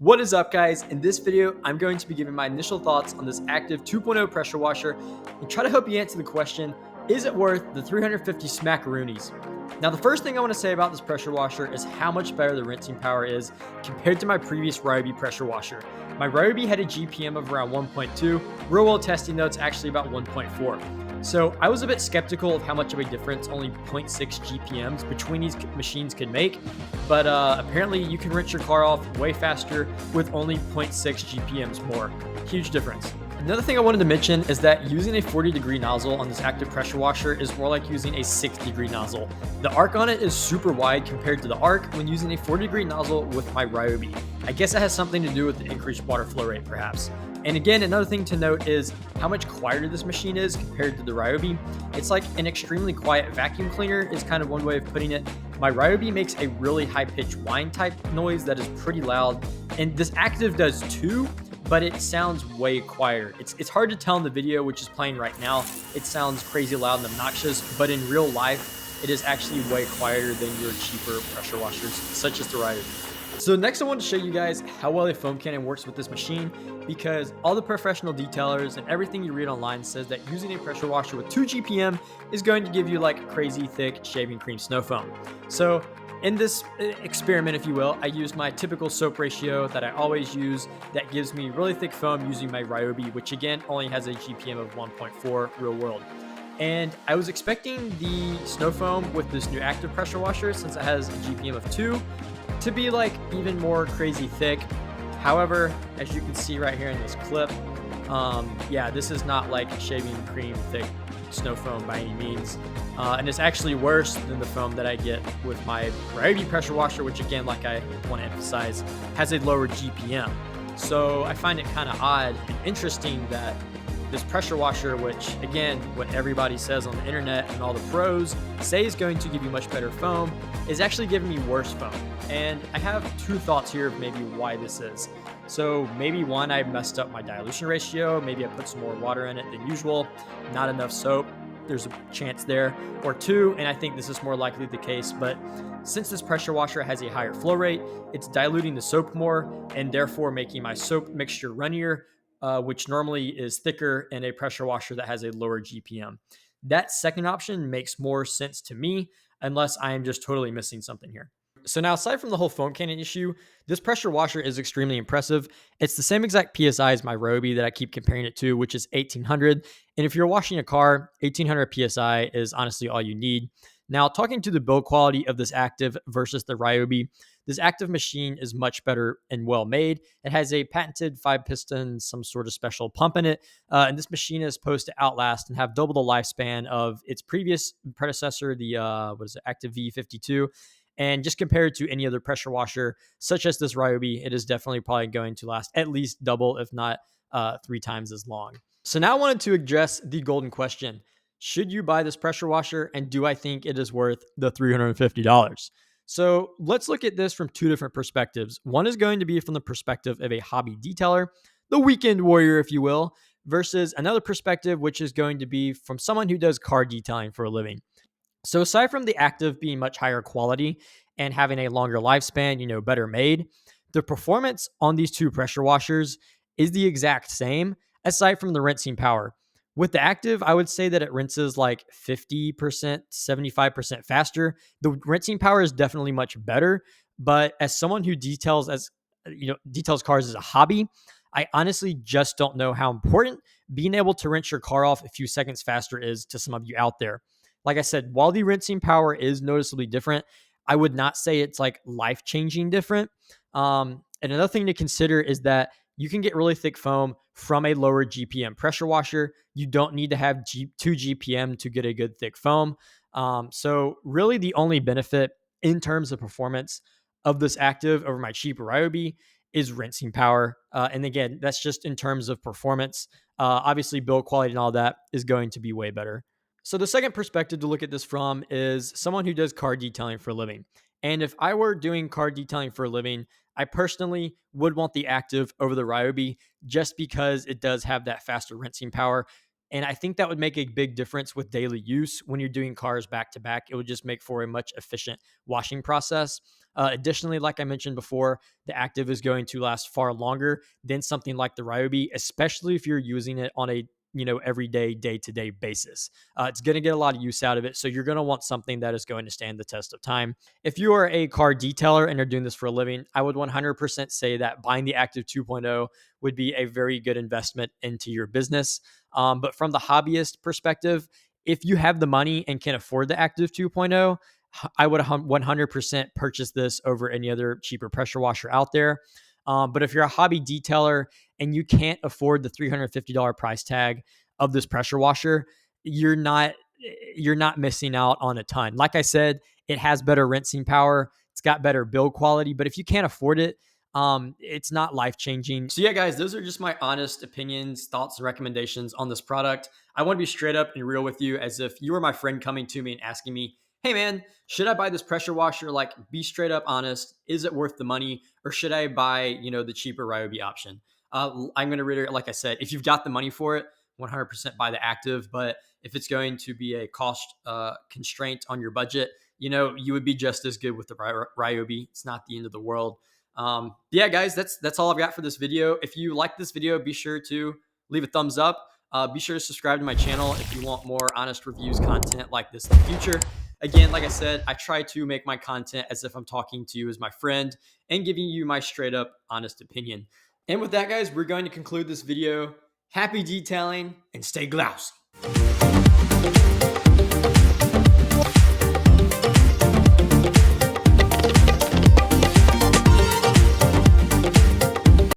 What is up, guys? In this video, I'm going to be giving my initial thoughts on this Active 2.0 pressure washer and try to help you answer the question, is it worth the 350 smackaroonies? Now, the first thing I want to say about this pressure washer is how much better the rinsing power is compared to my previous Ryobi pressure washer. My Ryobi had a GPM of around 1.2. Real world testing though, it's actually about 1.4. So I was a bit skeptical of how much of a difference only 0.6 GPMs between these machines could make, but apparently you can rinse your car off way faster with only 0.6 GPMs more. Huge difference. Another thing I wanted to mention is that using a 40-degree nozzle on this active pressure washer is more like using a 60-degree nozzle. The arc on it is super wide compared to the arc when using a 40-degree nozzle with my Ryobi. I guess it has something to do with the increased water flow rate, perhaps. And again, another thing to note is how much quieter this machine is compared to the Ryobi. It's like an extremely quiet vacuum cleaner is kind of one way of putting it. My Ryobi makes a really high-pitched whine type noise that is pretty loud, and this active does too, but it sounds way quieter. It's hard to tell in the video, which is playing right now. It sounds crazy loud and obnoxious, but in real life, it is actually way quieter than your cheaper pressure washers, such as the Ryobi. So next I want to show you guys how well a foam cannon works with this machine, because all the professional detailers and everything you read online says that using a pressure washer with 2 GPM is going to give you like crazy thick shaving cream snow foam. So in this experiment, if you will, I used my typical soap ratio that I always use that gives me really thick foam using my Ryobi, which again only has a GPM of 1.4 real world. And I was expecting the snow foam with this new active pressure washer, since it has a GPM of 2, to be like even more crazy thick. However, as you can see right here in this clip, yeah, this is not like shaving cream thick snow foam by any means. And it's actually worse than the foam that I get with my Ryobi pressure washer, which again, like I want to emphasize, has a lower GPM. So I find it kind of odd and interesting that this pressure washer, which again, what everybody says on the internet and all the pros say is going to give you much better foam, is actually giving me worse foam. And I have two thoughts here of maybe why this is. So maybe one, I messed up my dilution ratio. Maybe I put some more water in it than usual, not enough soap. There's a chance there. Or two, and I think this is more likely the case, but since this pressure washer has a higher flow rate, it's diluting the soap more and therefore making my soap mixture runnier, which normally is thicker in a pressure washer that has a lower GPM. That second option makes more sense to me, unless I am just totally missing something here. So now, aside from the whole foam cannon issue, this pressure washer is extremely impressive. It's the same exact PSI as my Ryobi that I keep comparing it to, which is 1800. And if you're washing a car, 1800 PSI is honestly all you need. Now, talking to the build quality of this active versus the Ryobi, this active machine is much better and well made. It has a patented 5-piston, some sort of special pump in it. And this machine is supposed to outlast and have double the lifespan of its previous predecessor, the Active V52. And just compared to any other pressure washer, such as this Ryobi, it is definitely probably going to last at least double, if not 3 times as long. So now I wanted to address the golden question. Should you buy this pressure washer, and do I think it is worth the $350? So let's look at this from two different perspectives. One is going to be from the perspective of a hobby detailer, the weekend warrior, if you will, versus another perspective, which is going to be from someone who does car detailing for a living. So aside from the active being much higher quality and having a longer lifespan, better made, the performance on these two pressure washers is the exact same, aside from the rinsing power. With the active, I would say that it rinses like 50%, 75% faster. The rinsing power is definitely much better, but as someone who details cars as a hobby, I honestly just don't know how important being able to rinse your car off a few seconds faster is to some of you out there. Like I said, while the rinsing power is noticeably different, I would not say it's like life-changing different. And another thing to consider is that you can get really thick foam from a lower GPM pressure washer. You don't need to have 2 GPM to get a good thick foam. So really the only benefit in terms of performance of this active over my cheaper Ryobi is rinsing power. And again, that's just in terms of performance. Obviously, build quality and all that is going to be way better. So the second perspective to look at this from is someone who does car detailing for a living. And if I were doing car detailing for a living, I personally would want the active over the Ryobi, just because it does have that faster rinsing power. And I think that would make a big difference with daily use when you're doing cars back to back. It would just make for a much efficient washing process. Additionally, like I mentioned before, the active is going to last far longer than something like the Ryobi, especially if you're using it on a everyday, day-to-day basis. It's going to get a lot of use out of it, so you're going to want something that is going to stand the test of time. If you are a car detailer and are doing this for a living, I would 100% say that buying the Active 2.0 would be a very good investment into your business. But from the hobbyist perspective, if you have the money and can afford the Active 2.0, I would 100% purchase this over any other cheaper pressure washer out there. But if you're a hobby detailer and you can't afford the $350 price tag of this pressure washer, you're not missing out on a ton. Like I said, it has better rinsing power. It's got better build quality, but if you can't afford it, it's not life changing. So yeah, guys, those are just my honest opinions, thoughts, and recommendations on this product. I want to be straight up and real with you, as if you were my friend coming to me and asking me, hey man, should I buy this pressure washer? Like, be straight up honest. Is it worth the money, or should I buy, the cheaper Ryobi option? I'm going to reiterate, like I said, if you've got the money for it, 100% buy the active. But if it's going to be a cost constraint on your budget, you would be just as good with the Ryobi. It's not the end of the world. Yeah, guys, that's all I've got for this video. If you like this video, be sure to leave a thumbs up. Be sure to subscribe to my channel if you want more honest reviews content like this in the future. Again, like I said, I try to make my content as if I'm talking to you as my friend and giving you my straight up honest opinion. And with that, guys, we're going to conclude this video. Happy detailing and stay glousy.